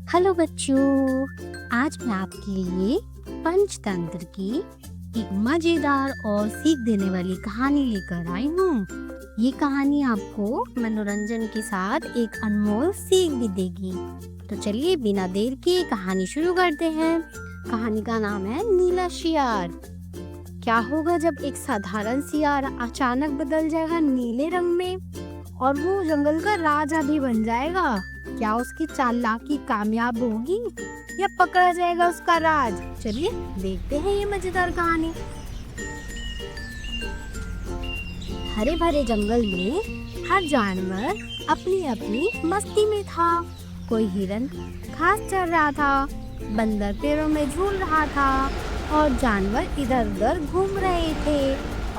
Hello बच्चों, आज मैं आपके लिए पंचतंत्र की एक मजेदार और सीख देने वाली कहानी लेकर आई हूँ। ये कहानी आपको मनोरंजन के साथ एक अनमोल सीख भी देगी। तो चलिए बिना देर के कहानी शुरू करते हैं। कहानी का नाम है नीला शियार। क्या होगा जब एक साधारण शियार अचानक बदल जाएगा नीले रंग में और वो जंगल का राजा भी बन जाएगा? क्या उसकी चालाकी कामयाब होगी या पकड़ा जाएगा उसका राज? चलिए देखते हैं ये मजेदार कहानी। हरे भरे जंगल में हर जानवर अपनी अपनी मस्ती में था। कोई हिरन घास चर रहा था, बंदर पेड़ों में झूल रहा था और जानवर इधर उधर घूम रहे थे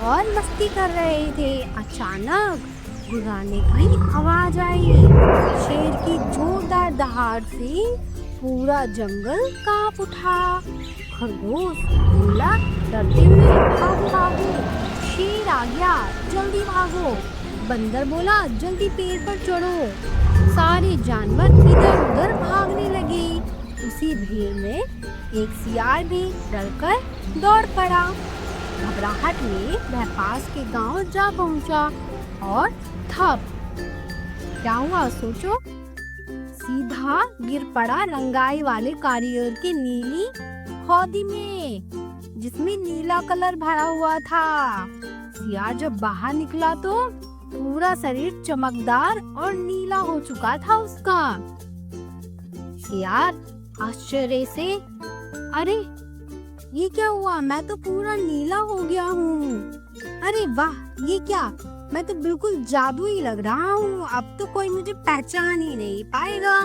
और मस्ती कर रहे थे। अचानक गुर्राने की आवाज आई। शेर की जोरदार दहाड़ से पूरा जंगल कांप उठा। खरगोश बोला डरते हुए, भागो भागो, शेर आ गया, जल्दी भागो। बंदर बोला जल्दी पेड़ पर चढ़ो। सारे जानवर इधर उधर भागने लगे। उसी भीड़ में एक शियार भी डरकर दौड़ पड़ा। घबराहट में वह पास के गांव जा पहुंचा और थप क्या हुआ सोचो, सीधा गिर पड़ा रंगाई वाले कारीगर की नीली हौदी में जिसमें नीला कलर भरा हुआ था। शियार जब बाहर निकला तो पूरा शरीर चमकदार और नीला हो चुका था उसका। शियार आश्चर्य से, अरे ये क्या हुआ, मैं तो पूरा नीला हो गया हूँ। अरे वाह, ये क्या, मैं तो बिल्कुल जादुई लग रहा हूँ। अब तो कोई मुझे पहचान ही नहीं पाएगा।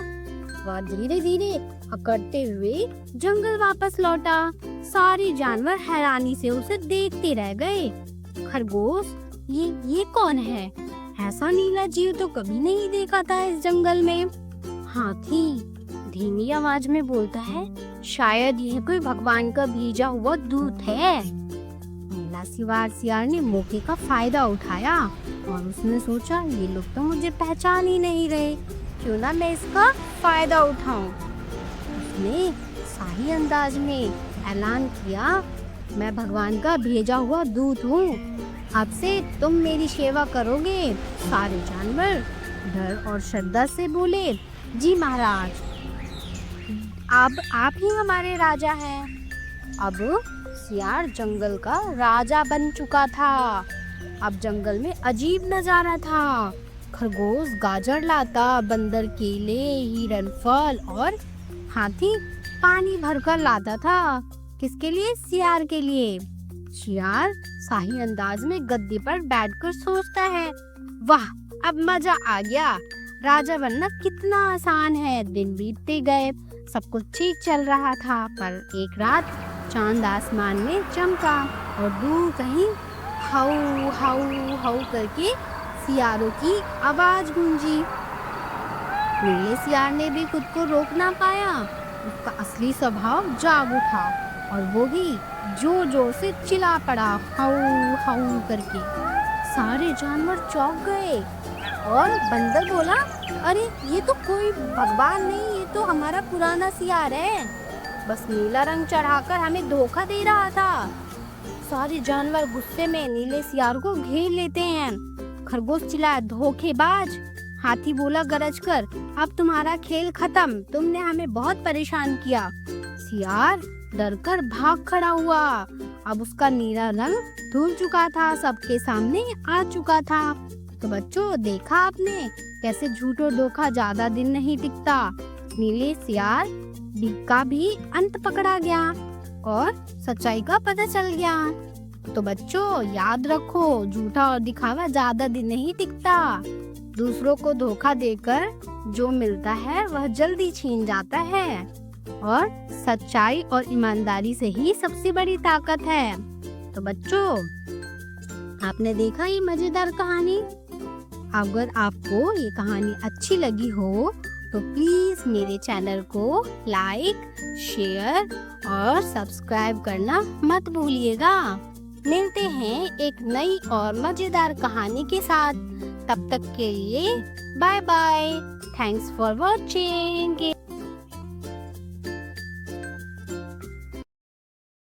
वह धीरे धीरे अकड़ते हुए जंगल वापस लौटा। सारे जानवर हैरानी से उसे देखते रह गए। खरगोश, ये कौन है? ऐसा नीला जीव तो कभी नहीं देखा था इस जंगल में। हाथी धीमी आवाज में बोलता है, शायद यह कोई भगवान का भेजा हुआ दूत है। शियार ने मौके का फायदा उठाया और उसने सोचा ये लोग तो मुझे पहचान ही नहीं रहे, क्यों ना मैं इसका फायदा उठाऊं। उसने शाही अंदाज में ऐलान किया, मैं भगवान का भेजा हुआ दूत हूँ, अब से तुम मेरी सेवा करोगे। सारे जानवर डर और श्रद्धा से बोले, जी महाराज, अब आप ही हमारे राजा हैं। अब शियार जंगल का राजा बन चुका था। अब जंगल में अजीब नजारा था। खरगोश गाजर लाता, बंदर केले, हिरन फल और हाथी पानी भरकर लाता था। किसके लिए? शियार के लिए। शियार शाही अंदाज में गद्दी पर बैठकर सोचता है, वाह, अब मजा आ गया, राजा बनना कितना आसान है। दिन बीतते गए, सब कुछ ठीक चल रहा था, पर एक रात चांद आसमान में चमका और दूर कहीं हाउ हाउ हाउ करके सियारों की आवाज गूंजी। नीले सियार ने भी खुद को रोक ना पाया। उसका असली स्वभाव जाग उठा और वो भी जोर जोर से चिल्ला पड़ा, हाउ हाउ करके। सारे जानवर चौंक गए और बंदर बोला, अरे ये तो कोई भगवान नहीं, ये तो हमारा पुराना सियार है, बस नीला रंग चढ़ाकर हमें धोखा दे रहा था। सारे जानवर गुस्से में नीले सियार को घेर लेते हैं। खरगोश चिल्लाया, धोखेबाज। हाथी बोला गरज कर, अब तुम्हारा खेल खत्म, तुमने हमें बहुत परेशान किया। सियार डरकर भाग खड़ा हुआ। अब उसका नीला रंग धुल चुका था, सबके सामने आ चुका था। तो बच्चों, देखा आपने कैसे झूठ और धोखा ज्यादा दिन नहीं टिकता। नीले सियार का भी अंत पकड़ा गया और सच्चाई का पता चल गया। तो बच्चों याद रखो, झूठा और दिखावा ज्यादा दिन नहीं टिकता। दूसरों को धोखा देकर जो मिलता है वह जल्दी छीन जाता है और सच्चाई और ईमानदारी से ही सबसे बड़ी ताकत है। तो बच्चों, आपने देखा ये मजेदार कहानी। अगर आपको ये कहानी अच्छी लगी हो तो प्लीज मेरे चैनल को लाइक, शेयर और सब्सक्राइब करना मत भूलिएगा। मिलते हैं एक नई और मजेदार कहानी के साथ। तब तक के लिए bye bye. Thanks for watching.